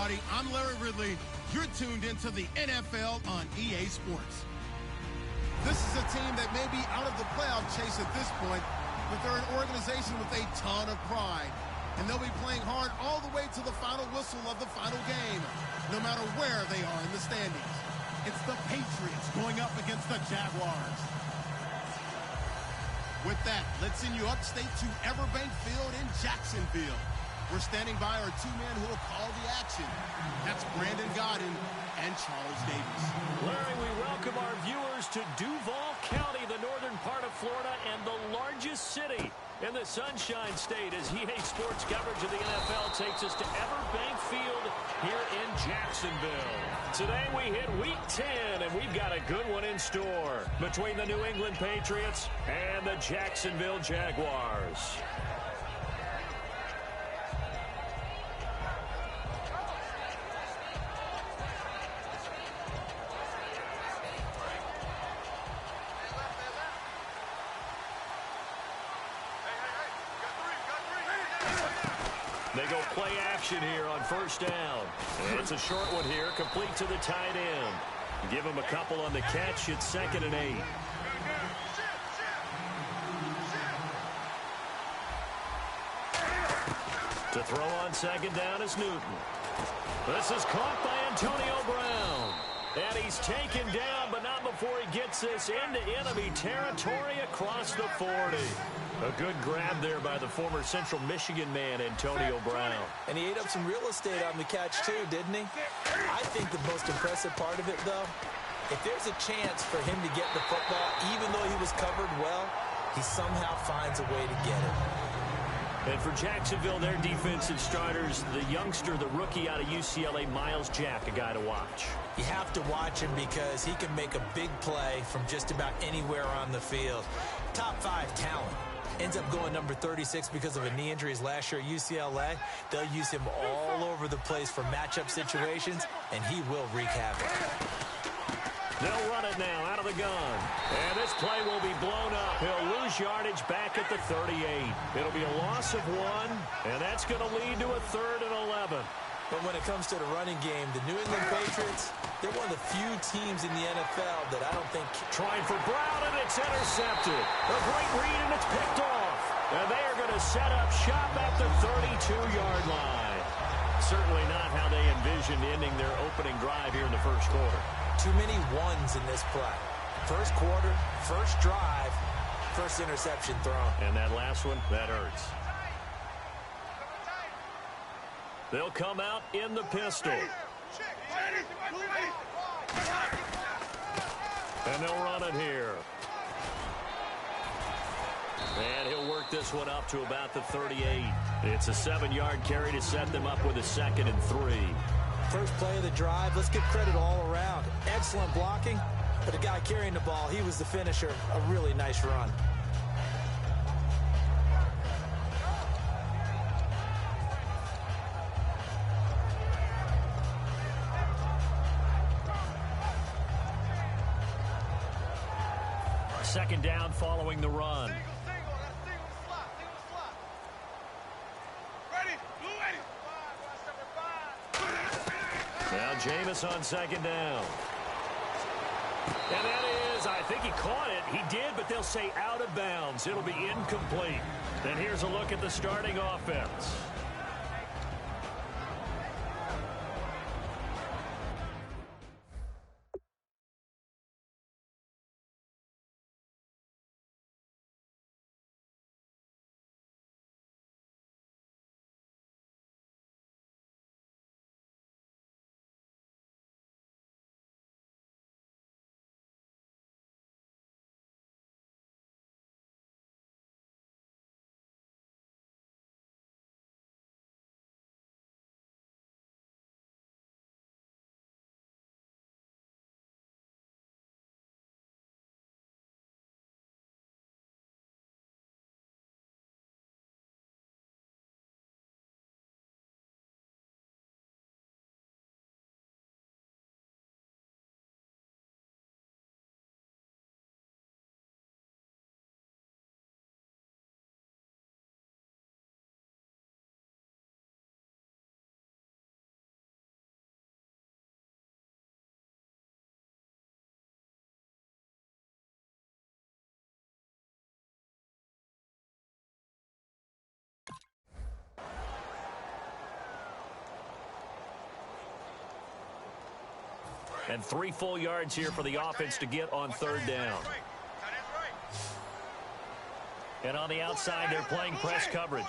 everybody. I'm Larry Ridley. You're tuned into the NFL on EA Sports. This is a team that may be out of the playoff chase at this point, but they're an organization with a ton of pride. And they'll be playing hard all the way to the final whistle of the final game, no matter where they are in the standings. It's the Patriots going up against the Jaguars. With that, let's send you upstate to Everbank Field in Jacksonville. We're standing by our two men who will call the action. That's Brandon Godden and Charles Davis. Larry, we welcome our viewers to Duval County, the northern part of Florida, and the largest city in the Sunshine State, as EA Sports coverage of the NFL takes us to Everbank Field here in Jacksonville. Today we hit Week 10, and we've got a good one in store between the New England Patriots and the Jacksonville Jaguars. They go play action here on first down. And it's a short one here, complete to the tight end. Give him a couple on the catch. It's 2nd and 8. To throw on 2nd down is Newton. This is caught by Antonio Brown. And he's taken down, but not before he gets this into enemy territory across the 40. A good grab there by the former Central Michigan man, Antonio Brown. And he ate up some real estate on the catch, too, didn't he? I think the most impressive part of it, though, if there's a chance for him to get the football, even though he was covered well, he somehow finds a way to get it. And for Jacksonville, their defensive starters, the youngster, the rookie out of UCLA, Miles Jack, a guy to watch. You have to watch him because he can make a big play from just about anywhere on the field. Top 5 talent. Ends up going number 36 because of a knee injury last year at UCLA. They'll use him all over the place for matchup situations, and he will wreak havoc. They'll run it now out of the gun. And this play will be blown up. He'll lose yardage back at the 38. It'll be a loss of 1, and that's going to lead to a 3rd and 11. But when it comes to the running game, the New England Patriots, they're one of the few teams in the NFL that I don't think... Trying for Brown, and it's intercepted. A great read, and it's picked off. And they are going to set up shop at the 32-yard line. Certainly not how they envisioned ending their opening drive here in the first quarter. Too many ones in this play. First quarter, first drive, first interception thrown. And that last one, that hurts. They'll come out in the pistol. And they'll run it here. And he'll work this one up to about the 38. It's a 7-yard carry to set them up with a 2nd and 3. First play of the drive, let's give credit all around. Excellent blocking, but the guy carrying the ball, he was the finisher. A really nice run. Second down following the run. Now Jameis on 2nd down. And that is, I think he caught it. He did, but they'll say out of bounds. It'll be incomplete. And here's a look at the starting offense. And 3 full yards here for the offense to get on 3rd down. And on the outside, they're playing press coverage.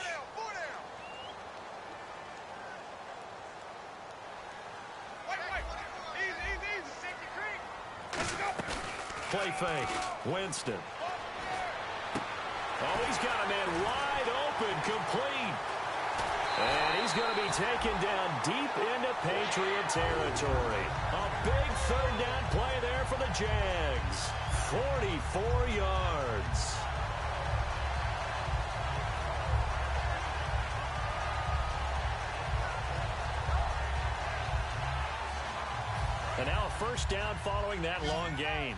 Play fake. Winston. Oh, he's got a man wide open, complete. And he's going to be taken down deep into Patriot territory. A big 3rd down play there for the Jags. 44 yards. And now a 1st down following that long gain.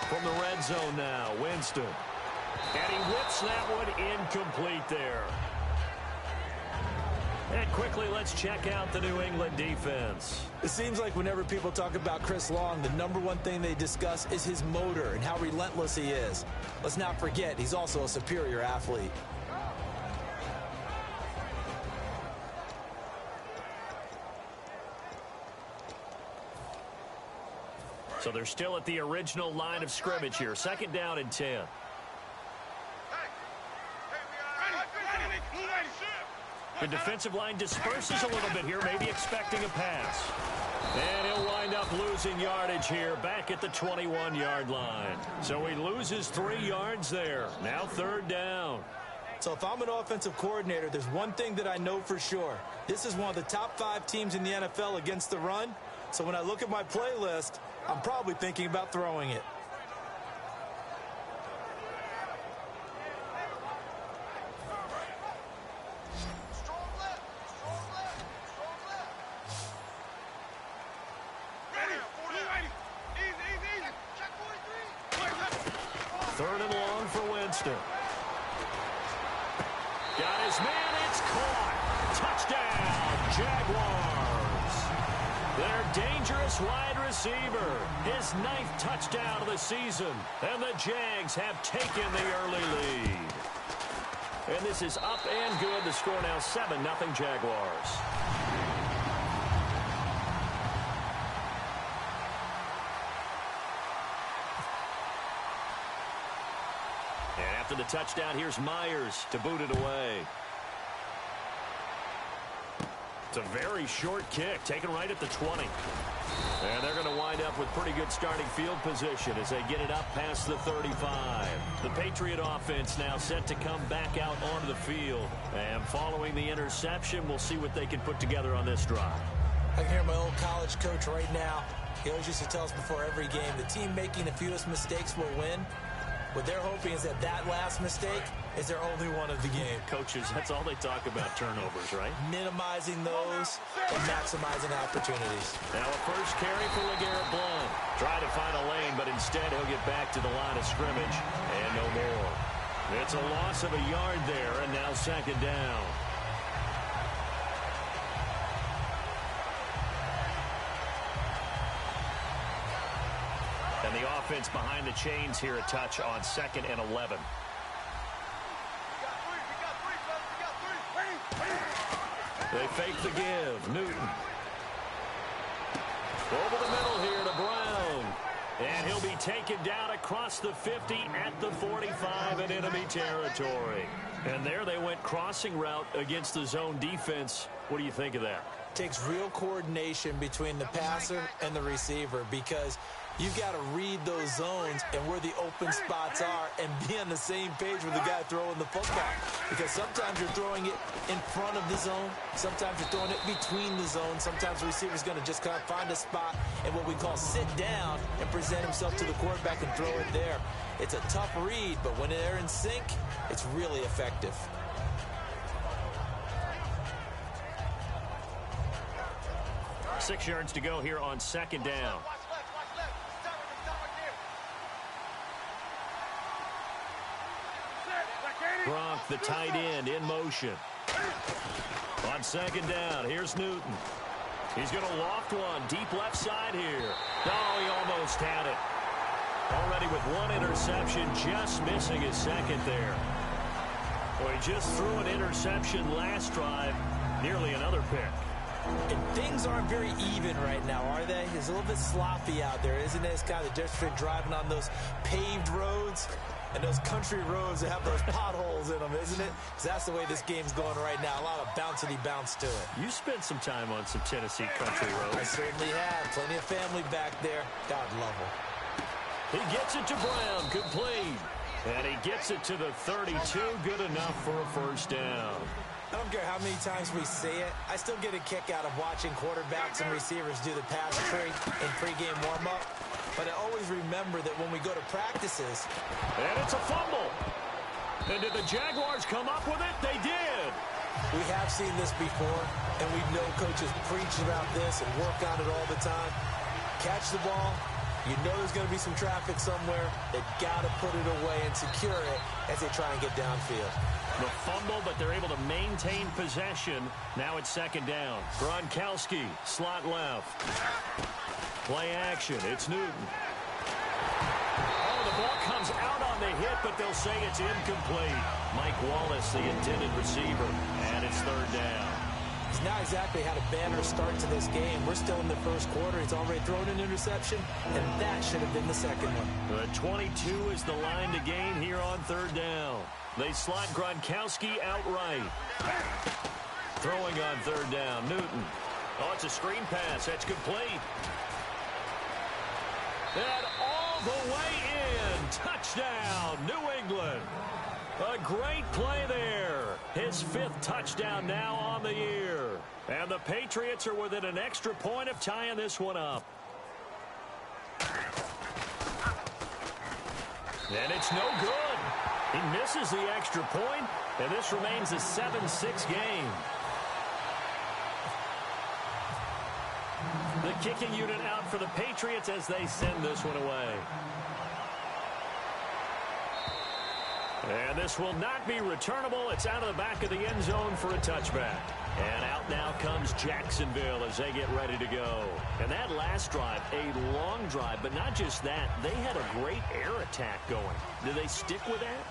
From the red zone now, Winston. And he whips that one incomplete there. And quickly, let's check out the New England defense. It seems like whenever people talk about Chris Long, the #1 thing they discuss is his motor and how relentless he is. Let's not forget, he's also a superior athlete. So they're still at the original line of scrimmage here. 2nd down and 10. The defensive line disperses a little bit here, maybe expecting a pass. And he'll wind up losing yardage here back at the 21-yard line. So he loses 3 yards there. Now 3rd down. So if I'm an offensive coordinator, there's one thing that I know for sure. This is one of the top 5 teams in the NFL against the run. So when I look at my playlist, I'm probably thinking about throwing it. Third and long for Winston. Got his man. It's caught. Touchdown, Jaguars. Their dangerous wide receiver. His 9th touchdown of the season. And the Jags have taken the early lead. And this is up and good. The score now 7-0 Jaguars. And after the touchdown, here's Myers to boot it away. It's a very short kick, taken right at the 20. And they're going to wind up with pretty good starting field position as they get it up past the 35. The Patriot offense now set to come back out onto the field. And following the interception, we'll see what they can put together on this drive. I can hear my old college coach right now. He always used to tell us before every game, the team making the fewest mistakes will win. What they're hoping is that last mistake is their only one of the game. Coaches, that's all they talk about, turnovers, right? Minimizing those and maximizing opportunities. Now a first carry for LeGarrette Blount. Try to find a lane, but instead he'll get back to the line of scrimmage. And no more. It's a loss of a yard there, and now 2nd down. And the offense behind the chains here a touch on 2nd and 11. They fake the give. Newton. Over the middle here to Brown. And he'll be taken down across the 50 at the 45 in enemy territory. And there they went crossing route against the zone defense. What do you think of that? Takes real coordination between the passer and the receiver because you've got to read those zones and where the open spots are and be on the same page with the guy throwing the football. Because sometimes you're throwing it in front of the zone. Sometimes you're throwing it between the zones. Sometimes the receiver's going to just kind of find a spot and what we call sit down and present himself to the quarterback and throw it there. It's a tough read, but when they're in sync, it's really effective. Six yards to go here on 2nd down. Gronk, the tight end, in motion. On 2nd down, here's Newton. He's going to loft one deep left side here. Oh, he almost had it. Already with one interception, just missing his second there. Well, he just threw an interception last drive, nearly another pick. And things aren't very even right now, are they? It's a little bit sloppy out there, isn't it? It's kind of the difference between driving on those paved roads and those country roads that have those potholes in them, isn't it? Because that's the way this game's going right now. A lot of bouncy bounce to it. You spent some time on some Tennessee country roads. I certainly have. Plenty of family back there. God love them. He gets it to Brown. Complete. And he gets it to the 32. Good enough for a first down. I don't care how many times we see it. I still get a kick out of watching quarterbacks and receivers do the pass tree in pregame warm-up. But I always remember that when we go to practices. And it's a fumble. And did the Jaguars come up with it? They did. We have seen this before, and we know coaches preach about this and work on it all the time. Catch the ball. You know there's going to be some traffic somewhere. They've got to put it away and secure it as they try and get downfield. The fumble, but they're able to maintain possession. Now it's second down. Gronkowski, slot left. Play action. It's Newton. Oh, the ball comes out on the hit, but they'll say it's incomplete. Mike Wallace, the intended receiver, and it's third down. He's not exactly had a banner start to this game. We're still in the first quarter. He's already thrown an interception, and that should have been the second one. The 22 is the line to gain here on third down. They slot Gronkowski outright. Throwing on third down, Newton. Oh, it's a screen pass. That's complete. And all the way in. Touchdown, New England. A great play there. His 5th touchdown now on the year. And the Patriots are within an extra point of tying this one up. And it's no good. He misses the extra point, and this remains a 7-6 game. The kicking unit out for the Patriots as they send this one away. And this will not be returnable. It's out of the back of the end zone for a touchback. And out now comes Jacksonville as they get ready to go. And that last drive, a long drive, but not just that. They had a great air attack going. Do they stick with that?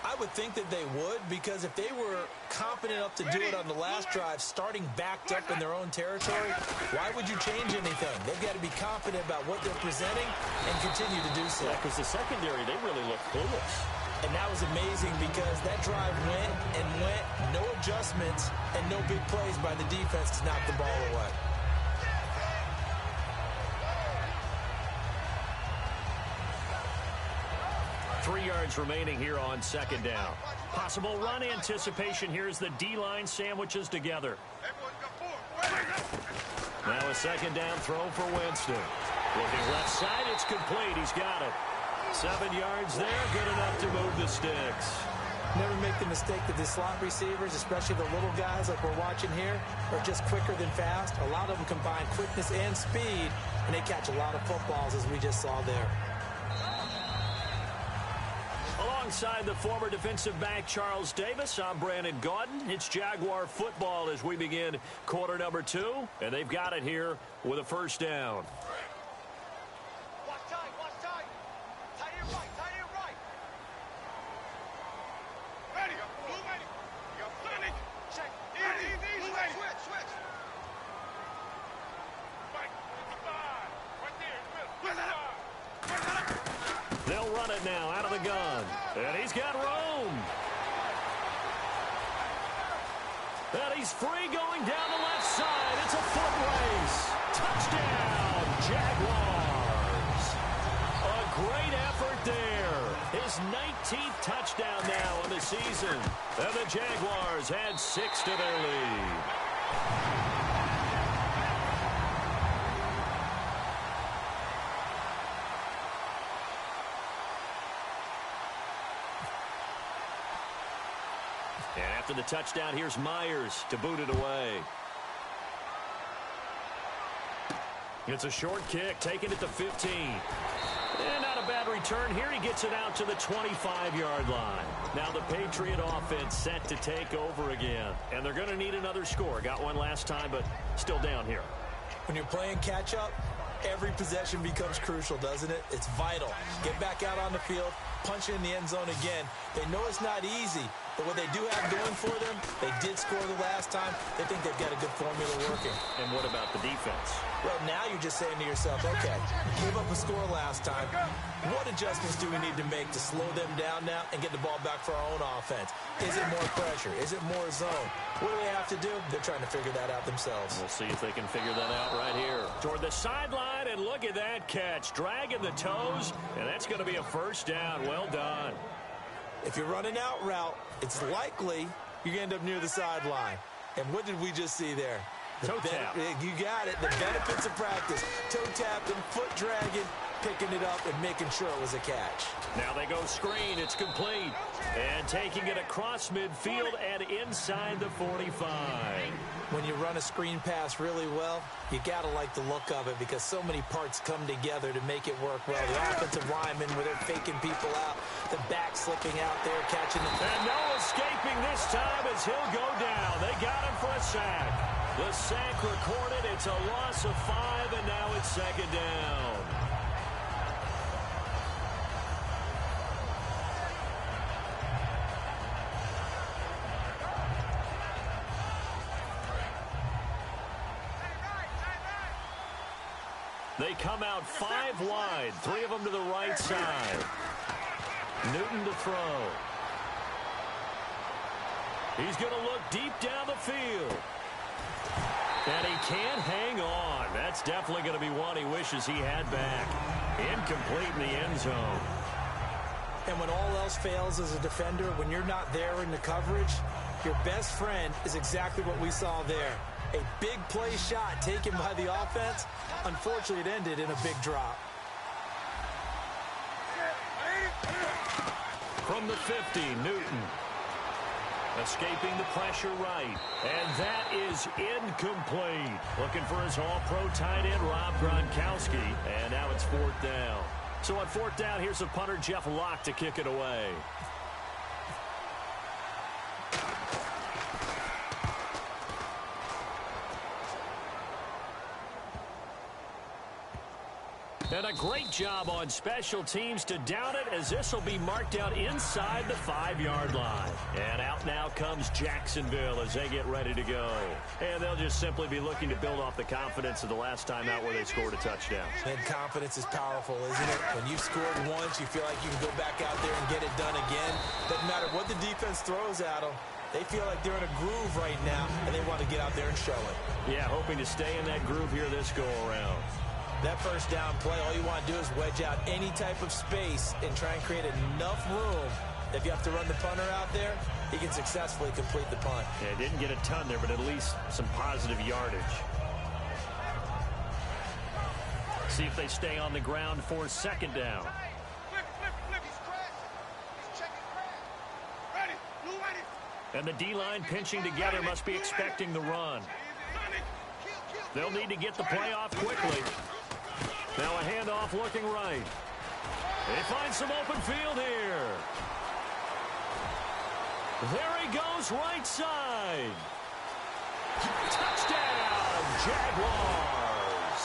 I would think that they would, because if they were confident enough to do it on the last drive, starting backed up in their own territory, why would you change anything? They've got to be confident about what they're presenting and continue to do so. Yeah, because the secondary, they really look clueless. And that was amazing because that drive went and went, no adjustments, and no big plays by the defense to knock the ball away. Three yards remaining here on second down. Possible run anticipation here as the D-line sandwiches together. Now a second down throw for Winston. Looking left side, it's complete. He's got it. 7 yards there, good enough to move the sticks. Never make the mistake that the slot receivers, especially the little guys like we're watching here, are just quicker than fast. A lot of them combine quickness and speed, and they catch a lot of footballs as we just saw there. Alongside the former defensive back Charles Davis, I'm Brandon Gaudin. It's Jaguar football as we begin quarter number 2, and they've got it here with a first down. They'll run it now out of the gun. And he's got room. And he's free going down the left side. It's a foot race. Touchdown, Jaguars. A great effort there. His 19th touchdown now in the season. And the Jaguars add 6 to their lead. And after the touchdown, here's Myers to boot it away. It's a short kick, taking it to 15. And not a bad return here. He gets it out to the 25-yard line. Now the Patriot offense set to take over again. And they're going to need another score. Got one last time, but still down here. When you're playing catch-up, Every possession becomes crucial, doesn't it? It's vital. Get back out on the field, punch it in the end zone again. They know it's not easy, but what they do have going for them, they did score the last time. They think they've got a good formula working. And what about the defense? Well, now you're just saying to yourself, okay, gave up a score last time. What adjustments do we need to make to slow them down now and get the ball back for our own offense? Is it more pressure? Is it more zone? What do they have to do? They're trying to figure that out themselves. We'll see if they can figure that out right here. Toward the sideline, and look at that catch. Dragging the toes, and that's going to be a first down. Well done. If you're running out route, it's likely you're going to end up near the sideline. And what did we just see there? Toe tap. You got it. The benefits of practice. Toe tapping, foot dragging, picking it up, and making sure it was a catch. Now they go screen. It's complete. And taking it across midfield and inside the 45. When you run a screen pass really well, you got to like the look of it because so many parts come together to make it work well. The offensive linemen, where they're faking people out, the back slipping out there, catching the... And no escaping this time as he'll go down. They got him for a sack. The sack recorded. It's a loss of 5, and now it's second down. They come out 5 wide, 3 of them to the right side. Newton to throw. He's going to look deep down the field. And he can't hang on. That's definitely going to be one he wishes he had back. Incomplete in the end zone. And when all else fails as a defender, when you're not there in the coverage, your best friend is exactly what we saw there. A big play shot taken by the offense. Unfortunately, it ended in a big drop. From the 50, Newton. Escaping the pressure right. And that is incomplete. Looking for his all-pro tight end, Rob Gronkowski. And now it's 4th down. So on 4th down, here's the punter, Jeff Locke, to kick it away. And a great job on special teams to down it, as this will be marked out inside the 5-yard line. And out now comes Jacksonville as they get ready to go. And they'll just simply be looking to build off the confidence of the last time out where they scored a touchdown. And confidence is powerful, isn't it? When you've scored once, you feel like you can go back out there and get it done again. Doesn't matter what the defense throws at them. They feel like they're in a groove right now, and they want to get out there and show it. Yeah, hoping to stay in that groove here this go-around. That first down play, all you want to do is wedge out any type of space and try and create enough room. If you have to run the punter out there, he can successfully complete the punt. Yeah, didn't get a ton there, but at least some positive yardage. See if they stay on the ground for 2nd down. And the D-line pinching together must be expecting the run. They'll need to get the play off quickly. Now a handoff looking right. They find some open field here. There he goes, right side. Touchdown, Jaguars.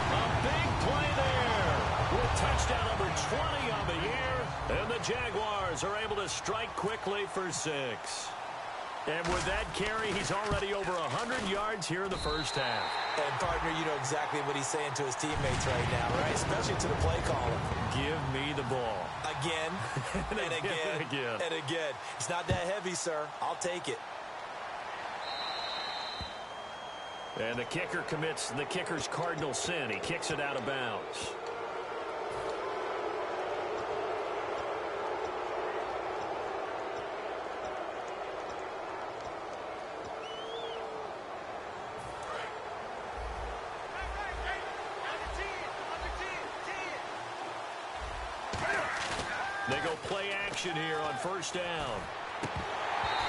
A big play there with touchdown number 20 on the year. And the Jaguars are able to strike quickly for 6. And with that carry, he's already over 100 yards here in the first half. And, partner, you know exactly what he's saying to his teammates right now, right? Especially to the play caller. Give me the ball. Again, and again, and again. It's not that heavy, sir. I'll take it. And the kicker commits the kicker's cardinal sin. He kicks it out of bounds. They go play action here on 1st down.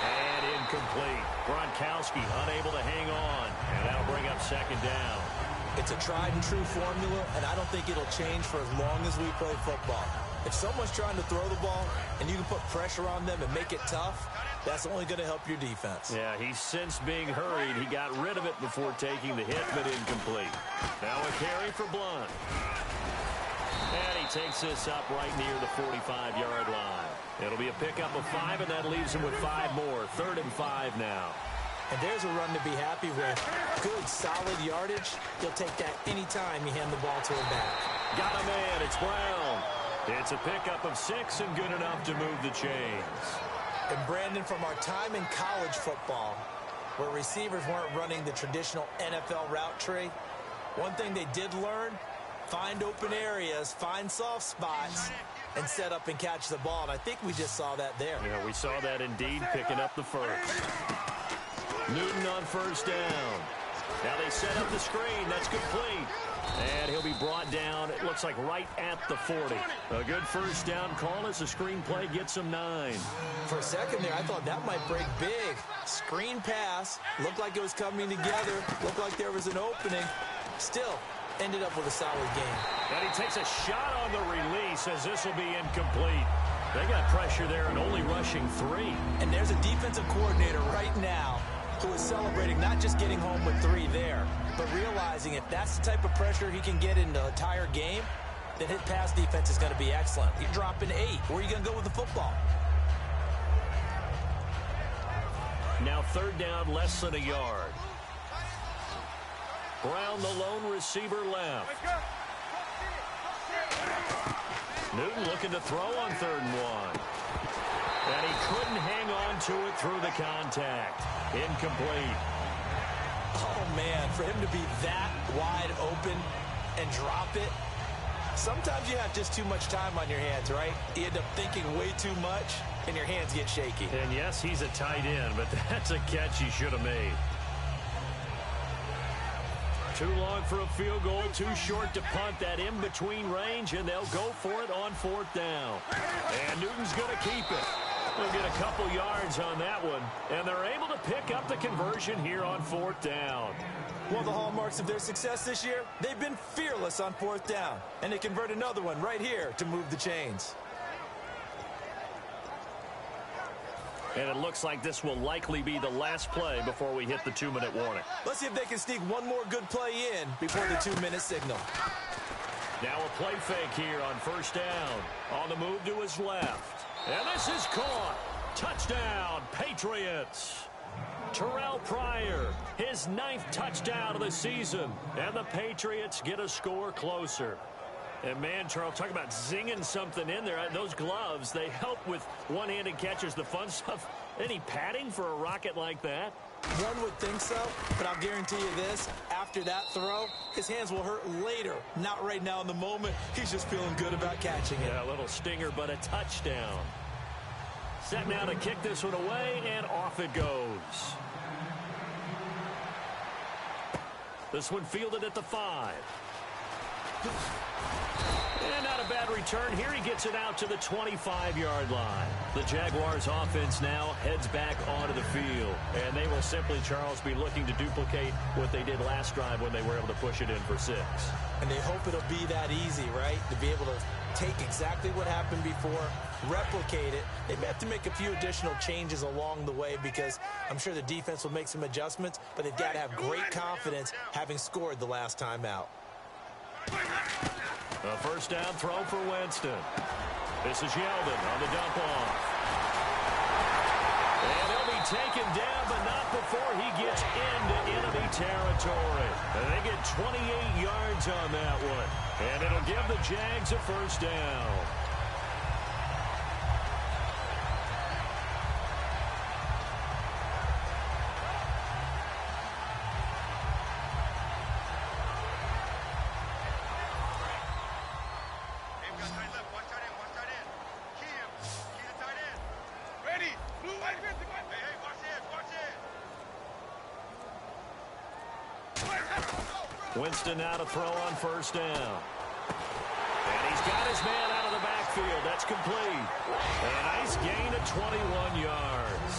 And incomplete. Gronkowski unable to hang on. And that'll bring up 2nd down. It's a tried and true formula, and I don't think it'll change for as long as we play football. If someone's trying to throw the ball and you can put pressure on them and make it tough, that's only going to help your defense. Yeah, he sensed being hurried. He got rid of it before taking the hit, but incomplete. Now a carry for Blunt. And he takes this up right near the 45-yard line. It'll be a pickup of 5, and that leaves him with 5 more. 3rd and 5 now. And there's a run to be happy with. Good, solid yardage. He'll take that anytime you hand the ball to him back. Got a man. It's Brown. It's a pickup of 6 and good enough to move the chains. And Brandon, from our time in college football, where receivers weren't running the traditional NFL route tree, one thing they did learn, find open areas, find soft spots, and set up and catch the ball. And I think we just saw that there. Yeah, we saw that indeed, picking up the first. Newton on 1st down. Now they set up the screen. That's complete. And he'll be brought down, it looks like right at the 40. A good 1st down call as the screen play gets him 9. For a second there, I thought that might break big. Screen pass. Looked like it was coming together. Looked like there was an opening. Still, ended up with a solid game. And he takes a shot on the release as this will be incomplete. They got pressure there and only rushing 3. And there's a defensive coordinator right now who is celebrating not just getting home with 3 there, but realizing if that's the type of pressure he can get in the entire game, then his pass defense is going to be excellent. You're dropping 8. Where are you going to go with the football? Now 3rd down, less than a yard. Brown, the lone receiver, left. Newton looking to throw on 3rd and 1. And he couldn't hang on to it through the contact. Incomplete. Oh, man, for him to be that wide open and drop it, sometimes you have just too much time on your hands, right? You end up thinking way too much, and your hands get shaky. And yes, he's a tight end, but that's a catch he should have made. Too long for a field goal, too short to punt. That in-between range, and they'll go for it on 4th down. And Newton's going to keep it. They'll get a couple yards on that one, and they're able to pick up the conversion here on 4th down. One of the hallmarks of their success this year, they've been fearless on 4th down, and they convert another one right here to move the chains. And it looks like this will likely be the last play before we hit the 2-minute warning. Let's see if they can sneak one more good play in before the 2-minute signal. Now a play fake here on 1st down. On the move to his left. And this is caught. Touchdown, Patriots. Terrell Pryor, his 9th touchdown of the season. And the Patriots get a score closer. And, man, Charles, talk about zinging something in there. Those gloves, they help with one-handed catches, the fun stuff. Any padding for a rocket like that? One would think so, but I'll guarantee you this. After that throw, his hands will hurt later. Not right now in the moment. He's just feeling good about catching it. Yeah, a little stinger, but a touchdown. Set now to kick this one away, and off it goes. This one fielded at the 5. And not a bad return here. He gets it out to the 25-yard line. The Jaguars offense now heads back onto the field. And they will simply, Charles, be looking to duplicate what they did last drive when they were able to push it in for 6. And they hope it'll be that easy, right? To be able to take exactly what happened before, replicate it. They may have to make a few additional changes along the way because I'm sure the defense will make some adjustments, but they've got to have great confidence having scored the last time out. A 1st down throw for Winston. This is Yeldon on the dump off. And he'll be taken down, but not before he gets into enemy territory. And they get 28 yards on that one. And it'll give the Jags a 1st down. Winston now to throw on 1st down. And he's got his man out of the backfield. That's complete. And a nice gain of 21 yards.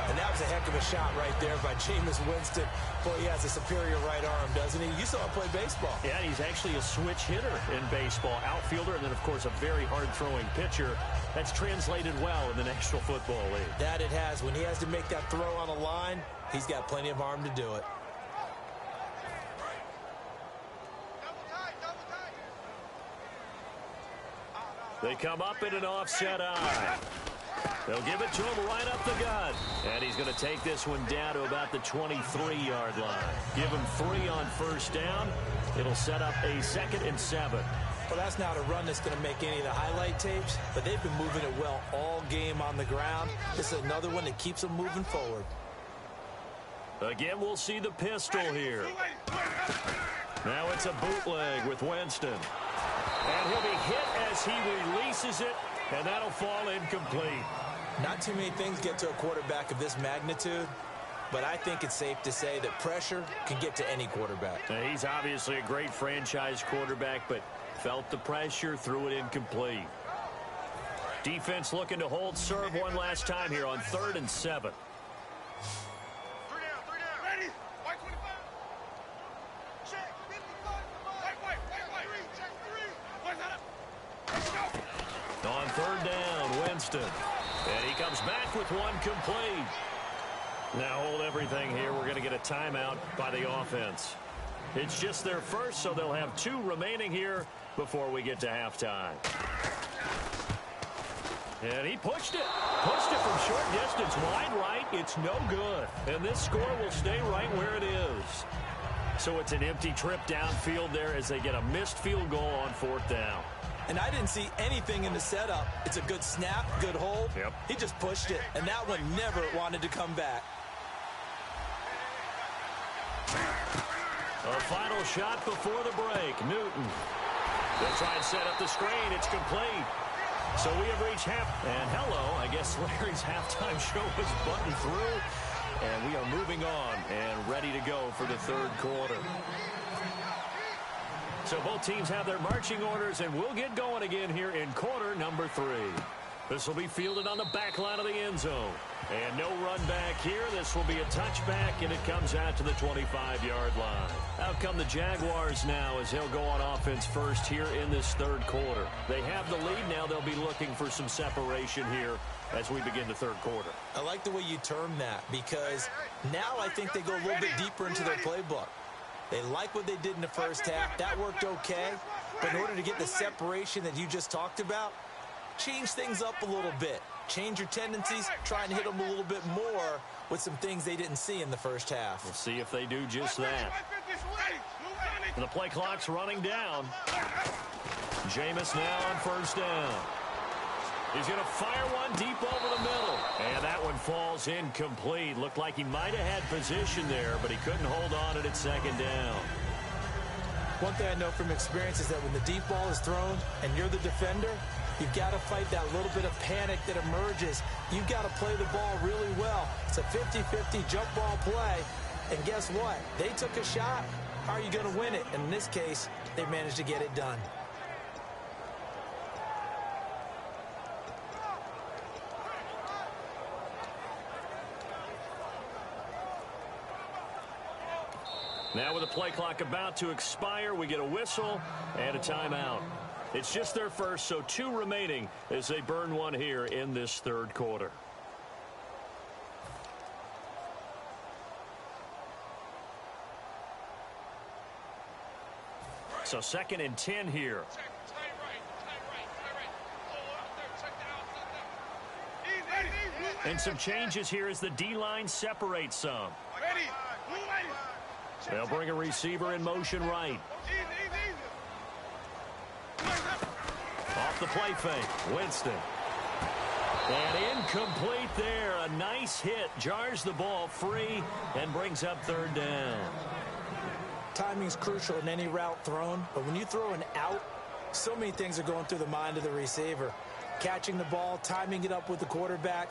And that was a heck of a shot right there by Jameis Winston. Boy, he has a superior right arm, doesn't he? You saw him play baseball. Yeah, he's actually a switch hitter in baseball. Outfielder, and then, of course, a very hard-throwing pitcher. That's translated well in the National Football League. That it has. When he has to make that throw on a line, he's got plenty of arm to do it. They come up in an offset eye. They'll give it to him right up the gut. And he's going to take this one down to about the 23-yard line. Give him 3 on first down. It'll set up a 2nd and 7. Well, that's not a run that's going to make any of the highlight tapes, but they've been moving it well all game on the ground. This is another one that keeps them moving forward. Again, we'll see the pistol here. Now it's a bootleg with Winston. And he'll be hit as he releases it, and that'll fall incomplete. Not too many things get to a quarterback of this magnitude, but I think it's safe to say that pressure can get to any quarterback. Now, he's obviously a great franchise quarterback, but felt the pressure, threw it incomplete. Defense looking to hold serve one last time here on 3rd and 7. On 3rd down, Winston. And he comes back with one complete. Now hold everything here. We're going to get a timeout by the offense. It's just their first, so they'll have 2 remaining here before we get to halftime. And he pushed it. Pushed it from short distance. Wide right. It's no good. And this score will stay right where it is. So it's an empty trip downfield there as they get a missed field goal on 4th down. And I didn't see anything in the setup. It's a good snap, good hold. Yep. He just pushed it, and that one never wanted to come back. A final shot before the break. Newton. They'll try and set up the screen. It's complete. So we have reached half. And hello, I guess Larry's halftime show was buttoned through. And we are moving on and ready to go for the 3rd quarter. So both teams have their marching orders, and we'll get going again here in quarter number 3. This will be fielded on the back line of the end zone. And no run back here. This will be a touchback, and it comes out to the 25-yard line. Out come the Jaguars now as they'll go on offense first here in this 3rd quarter. They have the lead. Now they'll be looking for some separation here as we begin the 3rd quarter. I like the way you term that because now I think they go a little bit deeper into their playbook. They like what they did in the first half. That worked okay. But in order to get the separation that you just talked about, change things up a little bit. Change your tendencies. Try and hit them a little bit more with some things they didn't see in the first half. We'll see if they do just that. And the play clock's running down. Jameis now on first down. He's going to fire one deep over the middle. And that one falls incomplete. Looked like he might have had position there, but he couldn't hold on it at 2nd down. One thing I know from experience is that when the deep ball is thrown and you're the defender, you've got to fight that little bit of panic that emerges. You've got to play the ball really well. It's a 50-50 jump ball play. And guess what? They took a shot. How are you going to win it? And in this case, they managed to get it done. Now with the play clock about to expire, we get a whistle and a timeout. It's just their first, so 2 remaining as they burn one here in this 3rd quarter. So 2nd and 10 here. And some changes here as the D-line separates some. They'll bring a receiver in motion right. Off the play fake, Winston. And incomplete there. A nice hit. Jars the ball free and brings up 3rd down. Timing is crucial in any route thrown, but when you throw an out, so many things are going through the mind of the receiver. Catching the ball, timing it up with the quarterback.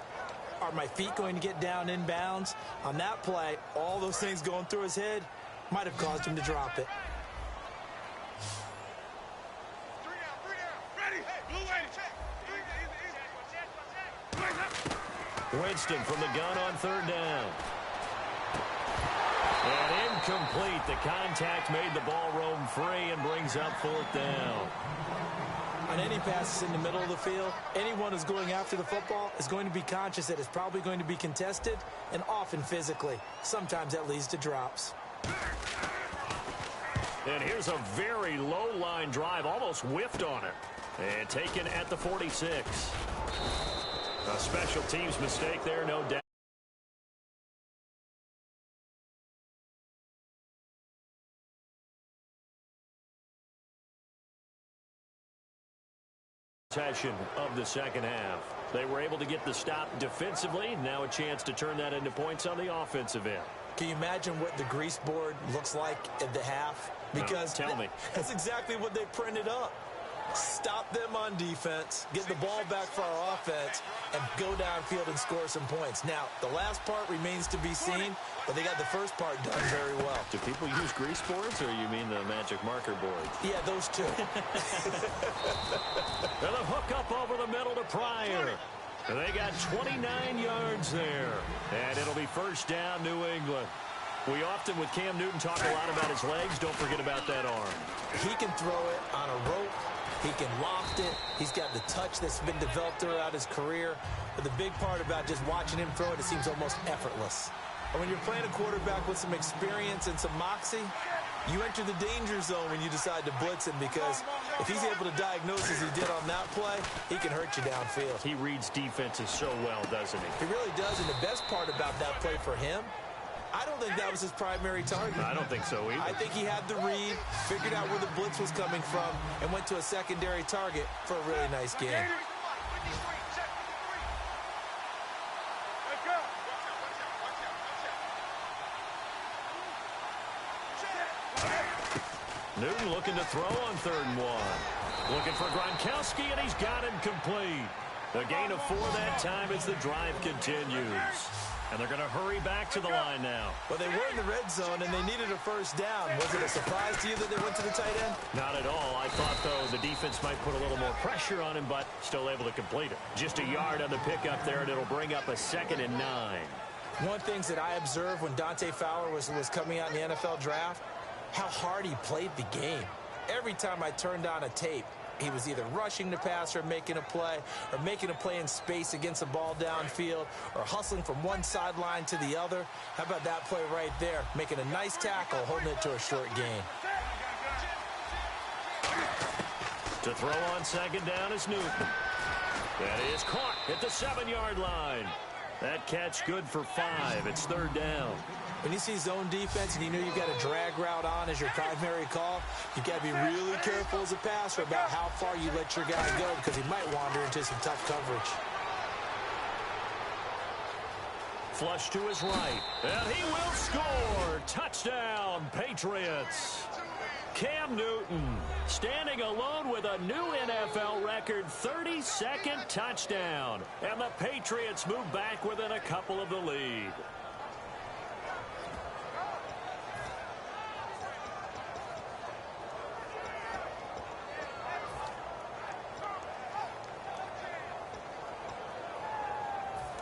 Are my feet going to get down in bounds? On that play, all those things going through his head might have caused him to drop it. Winston from the gun on 3rd down. Incomplete. The contact made the ball roam free and brings up 4th down. On any passes in the middle of the field, anyone who's going after the football is going to be conscious that it's probably going to be contested and often physically. Sometimes that leads to drops. And here's a very low-line drive, almost whiffed on it. And taken at the 46. A special teams mistake there, no doubt. Possession of the second half. They were able to get the stop defensively. Now a chance to turn that into points on the offensive end. Can you imagine what the grease board looks like at the half? Because tell me. That's exactly what they printed up. Stop them on defense, get the ball back for our offense, and go downfield and score some points. Now, the last part remains to be seen, but they got the first part done very well. Do people use grease boards, or you mean the magic marker board? Yeah, those two. And a hook up over the middle to Pryor. And they got 29 yards there. And it'll be 1st down, New England. We often, with Cam Newton, talk a lot about his legs. Don't forget about that arm. He can throw it on a rope. He can loft it. He's got the touch that's been developed throughout his career. But the big part about just watching him throw it seems almost effortless. And when you're playing a quarterback with some experience and some moxie, you enter the danger zone when you decide to blitz him, because if he's able to diagnose as he did on that play, he can hurt you downfield. He reads defenses so well, doesn't he? He really does, and the best part about that play for him, I don't think that was his primary target. I don't think so either. I think he had the read, figured out where the blitz was coming from, and went to a secondary target for a really nice game. Newton looking to throw on 3rd and 1. Looking for Gronkowski, and he's got him complete. A gain of 4 that time as the drive continues. And they're going to hurry back to the line now. Well, they were in the red zone, and they needed a 1st down. Was it a surprise to you that they went to the tight end? Not at all. I thought, though, the defense might put a little more pressure on him, but still able to complete it. Just a yard on the pickup there, and it'll bring up a 2nd and 9. One of the things that I observed when Dante Fowler was coming out in the NFL draft, how hard he played the game. Every time I turned on a tape, he was either rushing the passer, or making a play in space against the ball downfield, or hustling from one sideline to the other. How about that play right there? Making a nice tackle, holding it to a short gain. To throw on 2nd down is Newton. That is caught at the 7-yard line. That catch good for 5. It's 3rd down. When you see zone defense and you know you've got a drag route on as your primary call, you've got to be really careful as a passer about how far you let your guy go, because he might wander into some tough coverage. Flush to his right, and he will score. Touchdown, Patriots. Cam Newton standing alone with a new NFL record 32nd touchdown. And the Patriots move back within a couple of the lead.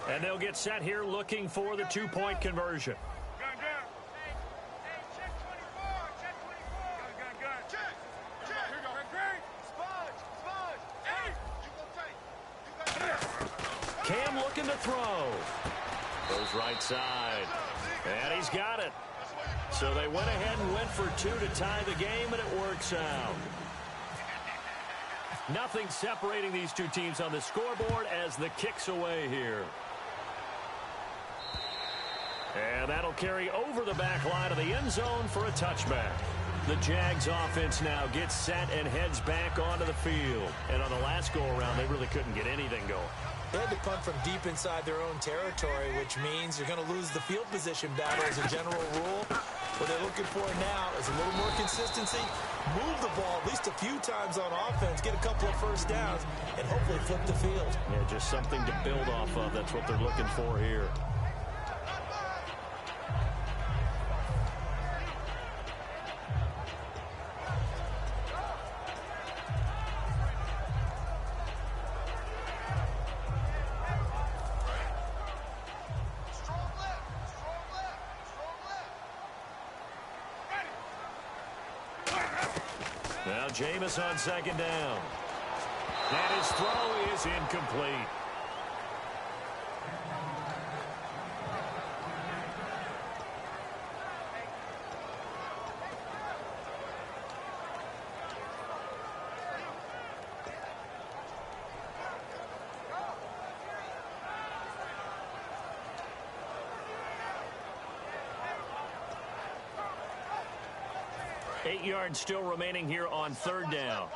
And they'll get set here looking for the 2-point conversion. Cam looking to throw. Goes right side. And he's got it. So they went ahead and went for 2 to tie the game, and it works out. Nothing separating these two teams on the scoreboard as the kick's away here. And that'll carry over the back line of the end zone for a touchback. The Jags offense now gets set and heads back onto the field. And on the last go-around, they really couldn't get anything going. They had to punt from deep inside their own territory, which means you're going to lose the field position battle as a general rule. What they're looking for now is a little more consistency, move the ball at least a few times on offense, get a couple of 1st downs, and hopefully flip the field. Yeah, just something to build off of. That's what they're looking for here. Now Jameis on second down. And his throw is incomplete. Eight yards still remaining here on third down.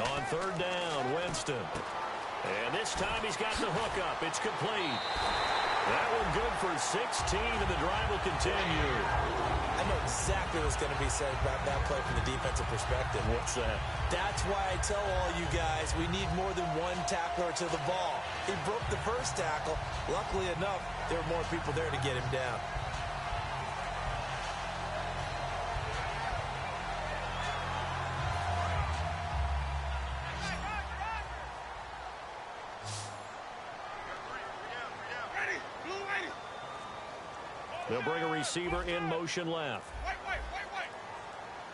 On third down, Winston. And this time he's got the hook up. It's complete. That one good for 16, and the drive will continue. I know exactly what's going to be said about that play from the defensive perspective. What's that? That's why I tell all you guys we need more than one tackler to the ball. He broke the first tackle. Luckily enough, there were more people there to get him down. They'll bring a receiver in motion left.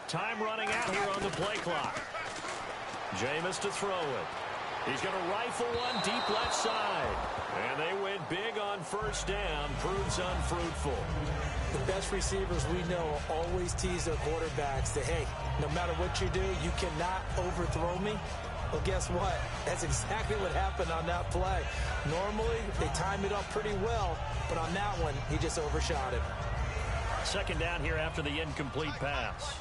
Time running out here on the play clock. Jameis to throw it. He's going to rifle one deep left side. And they went big on first down. Proves unfruitful. The best receivers we know always tease their quarterbacks that, hey, no matter what you do, you cannot overthrow me. Well, guess what? That's exactly what happened on that play. Normally, they time it up pretty well, but on that one, he just overshot him. Second down here after the incomplete pass.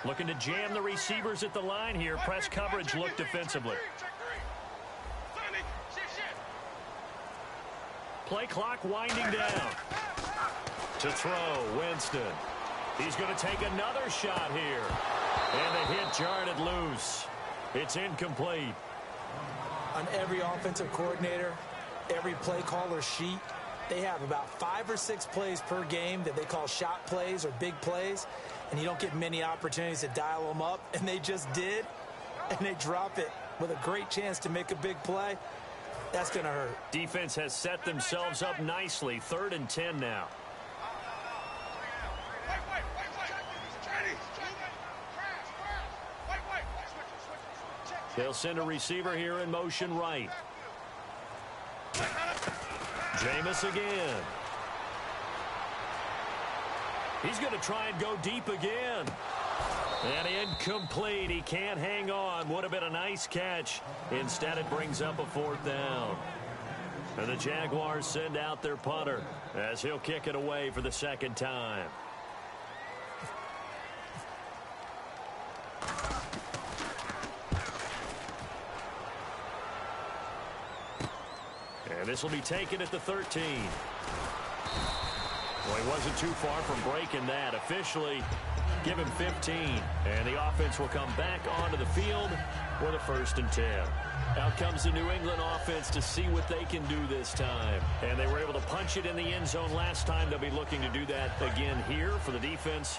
Looking to jam the receivers at the line here. Press coverage look defensively. Play clock winding down. To throw, Winston. He's going to take another shot here. And the hit jarred it loose. It's incomplete. On every offensive coordinator, every play caller sheet, they have about 5 or 6 plays per game that they call shot plays or big plays. And you don't get many opportunities to dial them up. And they just did. And they drop it with a great chance to make a big play. That's going to hurt. Defense has set themselves up nicely. 3rd and 10 now. They'll send a receiver here in motion right. Jameis again. He's going to try and go deep again. And incomplete. He can't hang on. Would have been a nice catch. Instead, it brings up a 4th down. And the Jaguars send out their punter as he'll kick it away for the 2nd time. And this will be taken at the 13. Well, he wasn't too far from breaking that. Officially, give him 15. And the offense will come back onto the field with a 1st and 10. Out comes the New England offense to see what they can do this time. And they were able to punch it in the end zone last time. They'll be looking to do that again here for the defense.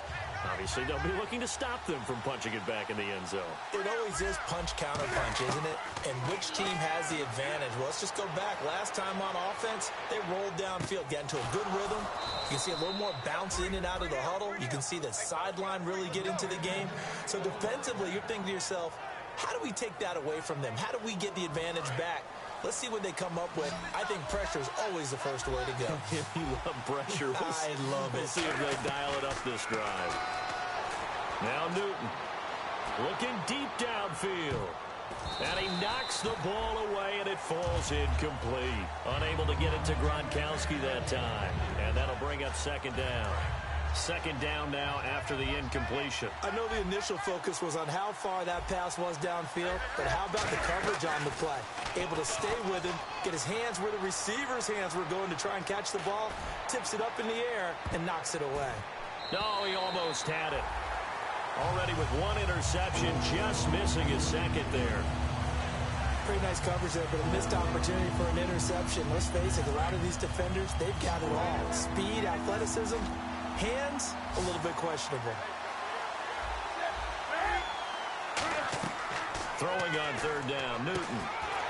Obviously, they'll be looking to stop them from punching it back in the end zone. It always is punch-counter-punch, isn't it? And which team has the advantage? Well, let's just go back. Last time on offense, they rolled downfield, got into a good rhythm. You can see a little more bounce in and out of the huddle. You can see the sideline really get into the game. So defensively, you're thinking to yourself, how do we take that away from them? How do we get the advantage back? Let's see what they come up with. I think pressure is always the first way to go. You love pressure. I love it. We'll see if they dial it up this drive. Now Newton looking deep downfield. And he knocks the ball away, and it falls incomplete. Unable to get it to Gronkowski that time. And that'll bring up 2nd down. 2nd down now after the incompletion. I know the initial focus was on how far that pass was downfield, but how about the coverage on the play? Able to stay with him, get his hands where the receiver's hands were going to try and catch the ball, tips it up in the air, and knocks it away. No, he almost had it. Already with 1 interception, just missing his 2nd there. Pretty nice coverage there, but a missed opportunity for an interception. Let's face it, a lot of these defenders, they've got it all. Speed, athleticism, hands, a little bit questionable. Throwing on 3rd down, Newton.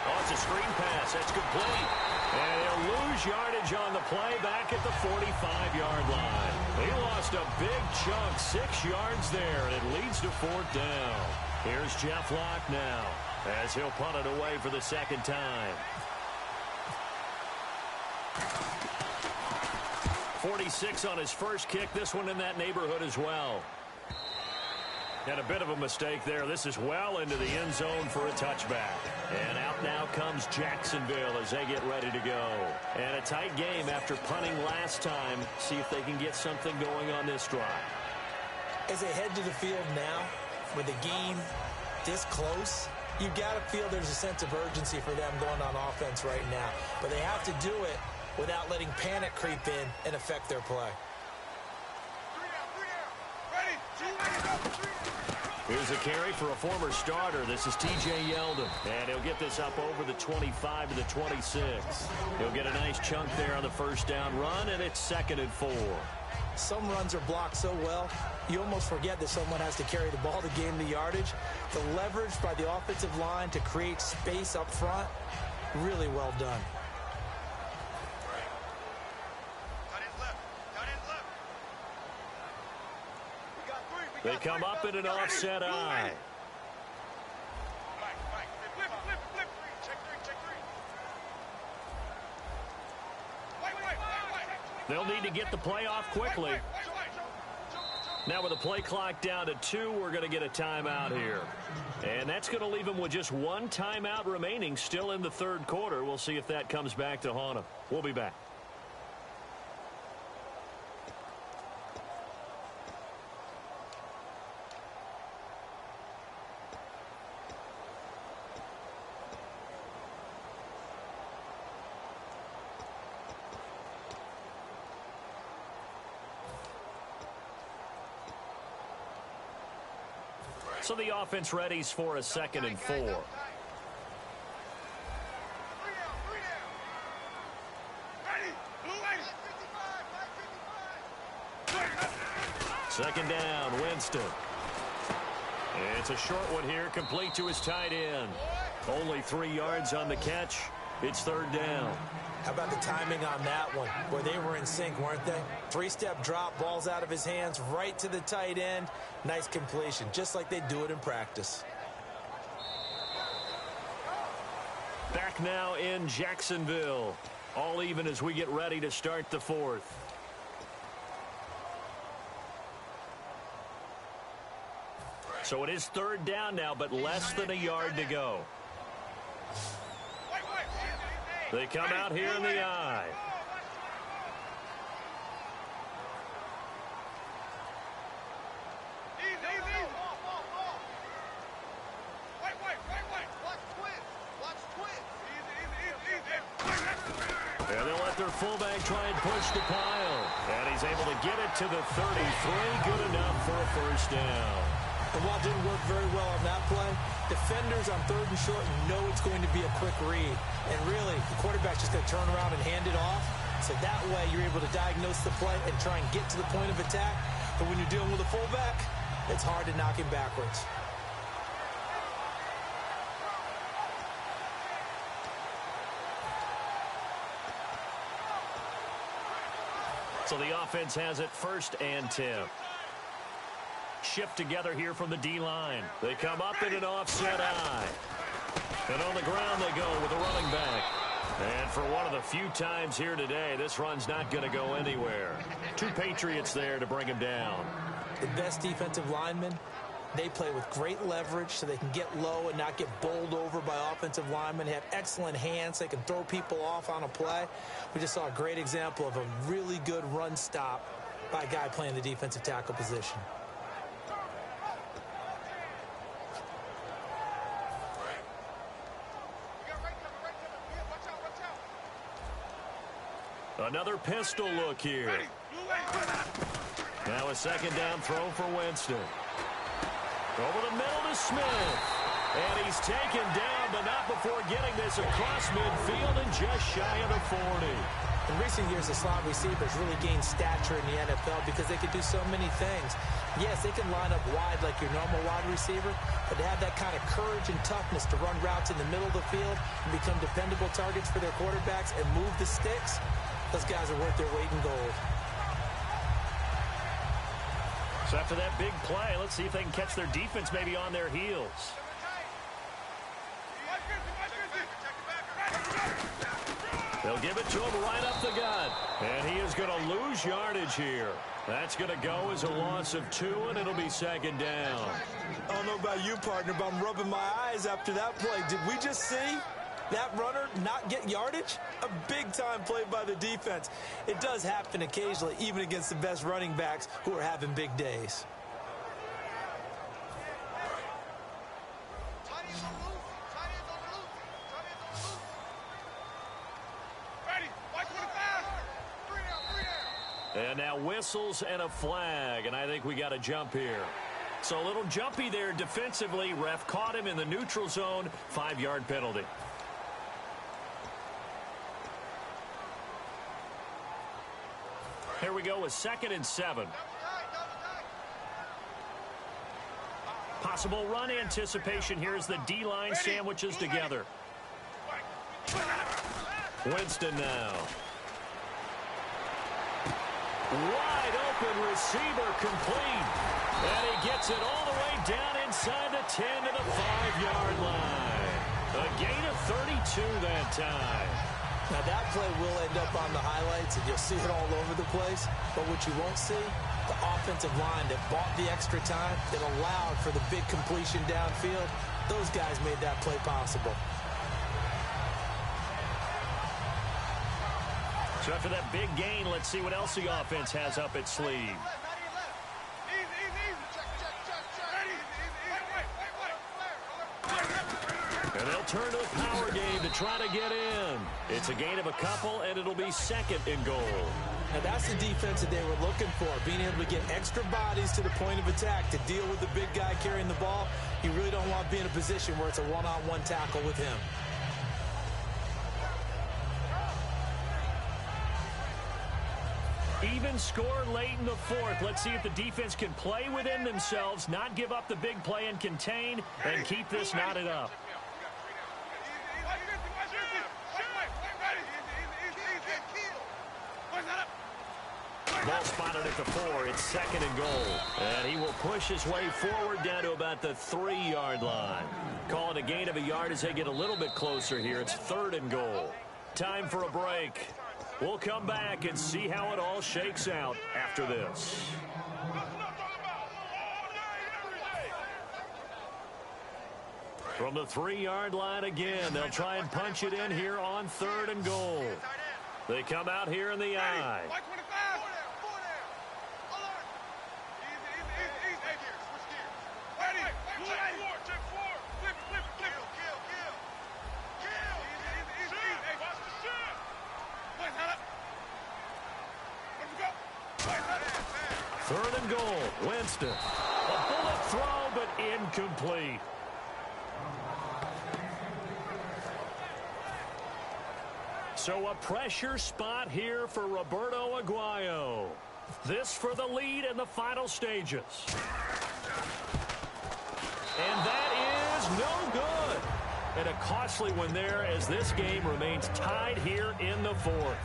Oh, it's a screen pass. That's complete. And he'll lose yardage on the play back at the 45-yard line. He lost a big chunk, 6 yards there, and it leads to 4th down. Here's Jeff Locke now as he'll punt it away for the second time. 46 on his first kick. This one in that neighborhood as well. And a bit of a mistake there. This is well into the end zone for a touchback. And out now comes Jacksonville as they get ready to go. And a tight game after punting last time. See if they can get something going on this drive. As they head to the field now, with the game this close, you've got to feel there's a sense of urgency for them going on offense right now. But they have to do it without letting panic creep in and affect their play. Here's a carry for a former starter. This is T.J. Yeldon. And he'll get this up over the 25 to the 26. He'll get a nice chunk there on the first down run, and it's 2nd and 4. Some runs are blocked so well, you almost forget that someone has to carry the ball to gain the yardage. The leverage by the offensive line to create space up front, really well done. They come up in an offset eye. They'll need to get the play off quickly. Now with the play clock down to 2, we're going to get a timeout here. And that's going to leave them with just 1 timeout remaining still in the 3rd quarter. We'll see if that comes back to haunt them. We'll be back. So the offense readies for a 2nd and 4. Second down, Winston. It's a short one here, complete to his tight end. Only 3 yards on the catch. It's 3rd down. How about the timing on that one, where they were in sync, weren't they? 3-step drop, balls out of his hands, right to the tight end. Nice completion, just like they do it in practice. Back now in Jacksonville. All even as we get ready to start the 4th. So it is 3rd down now, but less than a yard to go. They come out here in the eye. And they'll let their fullback try and push the pile. And he's able to get it to the 33. Good enough for a 1st down. And while it didn't work very well on that play, defenders on 3rd and short know it's going to be a quick read. And really, the quarterback's just going to turn around and hand it off. So that way, you're able to diagnose the play and try and get to the point of attack. But when you're dealing with a fullback, it's hard to knock him backwards. So the offense has it 1st and 10. Shift together here from the D-line. They come up in an offset eye. And on the ground they go with a running back. And for one of the few times here today, this run's not going to go anywhere. 2 Patriots there to bring him down. The best defensive linemen, they play with great leverage so they can get low and not get bowled over by offensive linemen. They have excellent hands. They can throw people off on a play. We just saw a great example of a really good run stop by a guy playing the defensive tackle position. Another pistol look here. Now a 2nd down throw for Winston. Over the middle to Smith. And he's taken down, but not before getting this across midfield and just shy of the 40. In recent years, the slot receivers really gained stature in the NFL because they can do so many things. Yes, they can line up wide like your normal wide receiver, but to have that kind of courage and toughness to run routes in the middle of the field and become dependable targets for their quarterbacks and move the sticks, those guys are worth their weight in gold. So after that big play, let's see if they can catch their defense maybe on their heels. They'll give it to him right up the gut. And he is going to lose yardage here. That's going to go as a loss of 2, and it'll be second down. I don't know about you, partner, but I'm rubbing my eyes after that play. Did we just see that runner not get yardage? A big-time play by the defense. It does happen occasionally, even against the best running backs who are having big days. And now whistles and a flag, and I think we got a jump here. So a little jumpy there defensively. Ref caught him in the neutral zone. 5-yard penalty. Here we go with 2nd and 7. Possible run anticipation here as the D-line sandwiches together. Winston now. Wide open receiver complete. And he gets it all the way down inside the 10 to the 5-yard line. A gain of 32 that time. Now that play will end up on the highlights, and you'll see it all over the place. But what you won't see, the offensive line that bought the extra time, that allowed for the big completion downfield, those guys made that play possible. So after that big gain, let's see what else the offense has up its sleeve. And they'll turn to the power game to try to get in. It's a gain of a couple, and it'll be 2nd and goal. Now that's the defense that they were looking for, being able to get extra bodies to the point of attack to deal with the big guy carrying the ball. You really don't want to be in a position where it's a one-on-one tackle with him. Even score late in the 4th. Let's see if the defense can play within themselves, not give up the big play and contain, and keep this knotted up. Ball spotted at the 4. It's 2nd and goal. And he will push his way forward down to about the 3-yard line. Call it a gain of a yard as they get a little bit closer here. It's 3rd and goal. Time for a break. We'll come back and see how it all shakes out after this. From the 3-yard line again, they'll try and punch it in here on 3rd and goal. They come out here in the I. Third and goal. Winston. A bullet throw, but incomplete. So a pressure spot here for Roberto Aguayo. This for the lead in the final stages. And that is no good. And a costly one there as this game remains tied here in the 4th.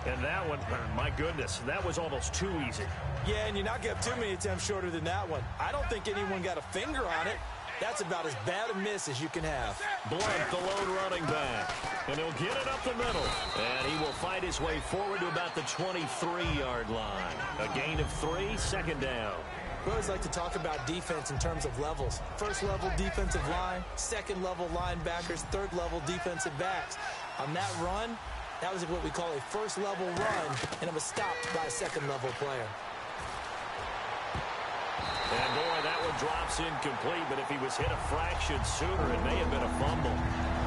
And that one, my goodness, that was almost too easy. Yeah, and you're not going to have too many attempts shorter than that one. I don't think anyone got a finger on it. That's about as bad a miss as you can have. Blunt, the lone running back. And he'll get it up the middle. And he will fight his way forward to about the 23-yard line. A gain of 3, 2nd down. We always like to talk about defense in terms of levels. First level defensive line, second level linebackers, third level defensive backs. On that run, that was what we call a first level run, and it was stopped by a second level player. And boy, that one drops incomplete, but if he was hit a fraction sooner, it may have been a fumble.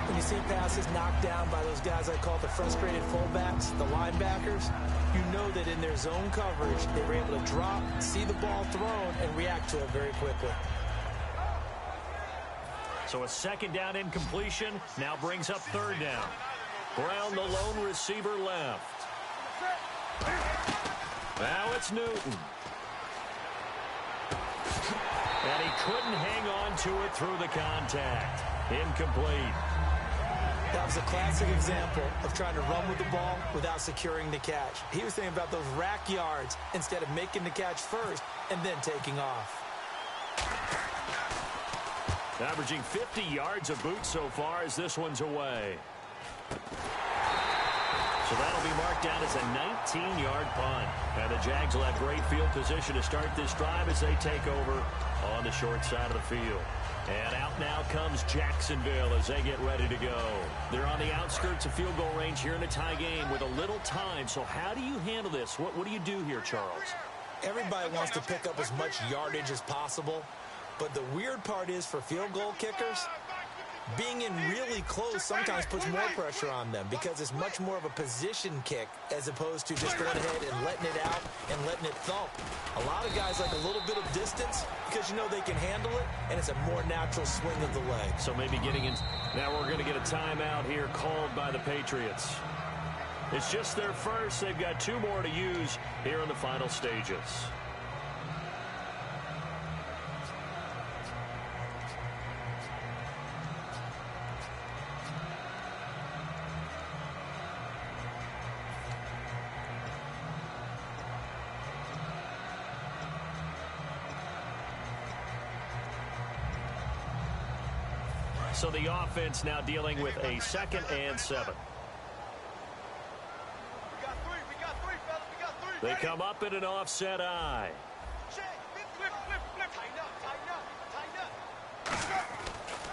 When you see passes knocked down by those guys I call the frustrated fullbacks, the linebackers, you know that in their zone coverage, they were able to drop, see the ball thrown, and react to it very quickly. So a second down incompletion now brings up third down. Brown, the lone receiver, left. Now it's Newton. And he couldn't hang on to it through the contact. Incomplete. That was a classic example of trying to run with the ball without securing the catch. He was thinking about those rack yards instead of making the catch first and then taking off. Averaging 50 yards a boot so far as this one's away. So that'll be marked down as a 19-yard punt. And the Jags will have great field position to start this drive as they take over on the short side of the field. And out now comes Jacksonville as they get ready to go. They're on the outskirts of field goal range here in a tie game with a little time. So how do you handle this? What do you do here, Charles? Everybody wants to pick up as much yardage as possible. But the weird part is for field goal kickers, being in really close sometimes puts more pressure on them because it's much more of a position kick as opposed to just going ahead and letting it out and letting it thump. A lot of guys like a little bit of distance because you know they can handle it, and it's a more natural swing of the leg. So maybe getting in. Now we're going to get a timeout here called by the Patriots. It's just their first. They've got 2 more to use here in the final stages. So the offense now dealing with a 2nd and 7. They come up in an offset eye.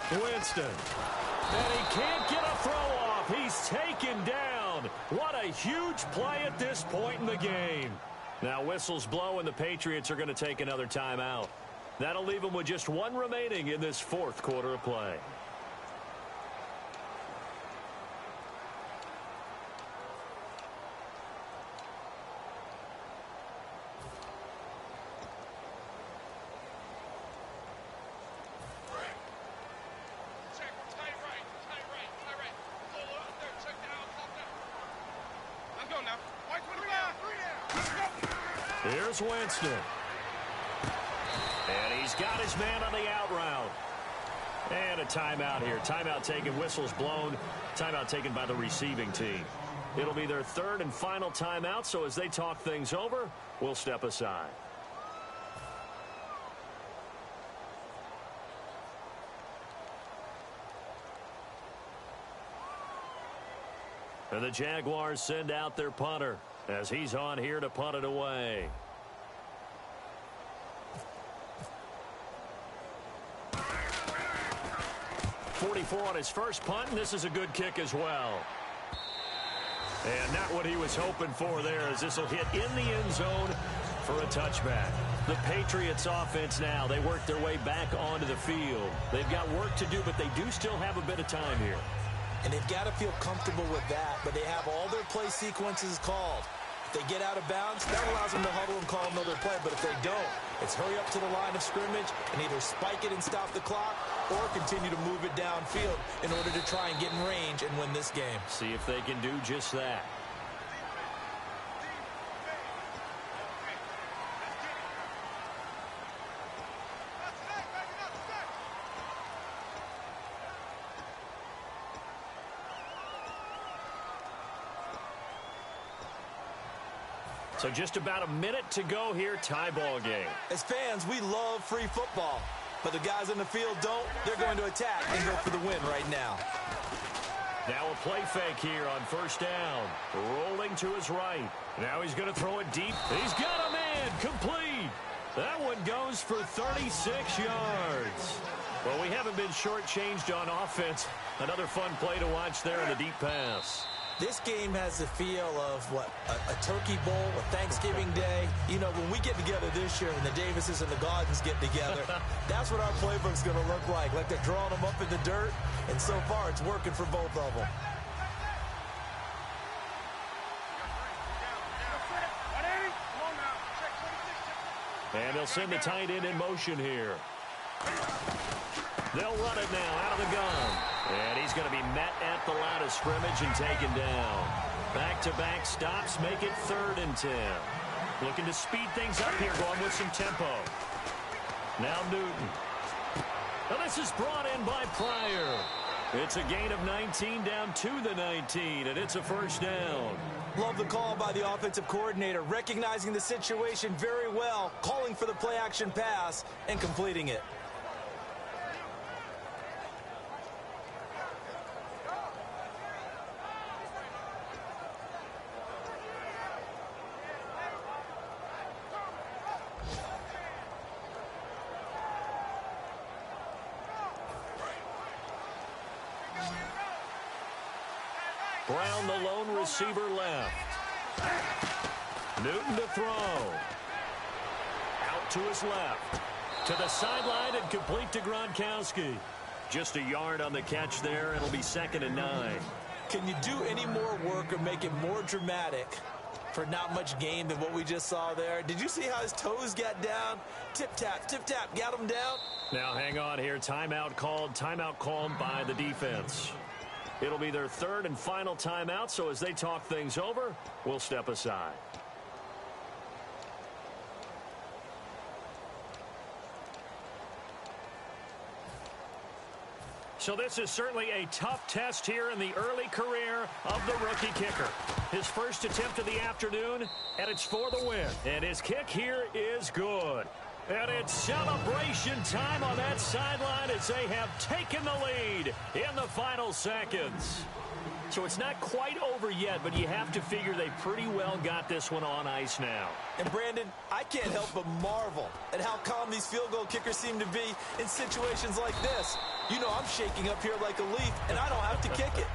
Winston. And he can't get a throw off. He's taken down. What a huge play at this point in the game. Now whistles blow and the Patriots are going to take another timeout. That'll leave them with just 1 remaining in this 4th quarter of play. Here's Winston. And he's got his man on the out route. And a timeout here. Timeout taken, whistles blown. Timeout taken by the receiving team. It'll be their 3rd and final timeout, so as they talk things over, we'll step aside. And the Jaguars send out their punter as he's on here to punt it away. .44 on his first punt, and this is a good kick as well. And not what he was hoping for there, as this will hit in the end zone for a touchback. The Patriots offense now, they work their way back onto the field. They've got work to do, but they do still have a bit of time here. And they've got to feel comfortable with that, but they have all their play sequences called. If they get out of bounds, that allows them to huddle and call another play. But if they don't, it's hurry up to the line of scrimmage and either spike it and stop the clock or continue to move it downfield in order to try and get in range and win this game. See if they can do just that. So just about a minute to go here, tie ball game. As fans, we love free football. But the guys in the field don't. They're going to attack and go for the win right now. Now a play fake here on first down. Rolling to his right. Now he's going to throw it deep. He's got a man. Complete. That one goes for 36 yards. Well, we haven't been shortchanged on offense. Another fun play to watch there in the deep pass. This game has the feel of, what, a turkey bowl, a Thanksgiving day. You know, when we get together this year and the Davises and the Gardens get together, that's what our playbook's going to look like they're drawing them up in the dirt. And so far, it's working for both of them. And they'll send the tight end in motion here. They'll run it now out of the gun. And he's going to be met at the line of scrimmage and taken down. Back-to-back stops make it 3rd and 10. Looking to speed things up here, going with some tempo. Now Newton. Now this is brought in by Pryor. It's a gain of 19 down to the 19, and it's a 1st down. Love the call by the offensive coordinator, recognizing the situation very well, calling for the play-action pass, and completing it. Brown, the lone receiver, left. Newton to throw. Out to his left. To the sideline and complete to Gronkowski. Just a yard on the catch there. It'll be 2nd and 9. Can you do any more work or make it more dramatic for not much gain than what we just saw there? Did you see how his toes got down? Tip-tap, got him down. Now hang on here. Timeout called by the defense. It'll be their 3rd and final timeout, so as they talk things over, we'll step aside. So this is certainly a tough test here in the early career of the rookie kicker. His first attempt of the afternoon, and it's for the win. And his kick here is good. And it's celebration time on that sideline as they have taken the lead in the final seconds. So it's not quite over yet, but you have to figure they pretty well got this one on ice now. And Brandon, I can't help but marvel at how calm these field goal kickers seem to be in situations like this. You know I'm shaking up here like a leaf, and I don't have to kick it.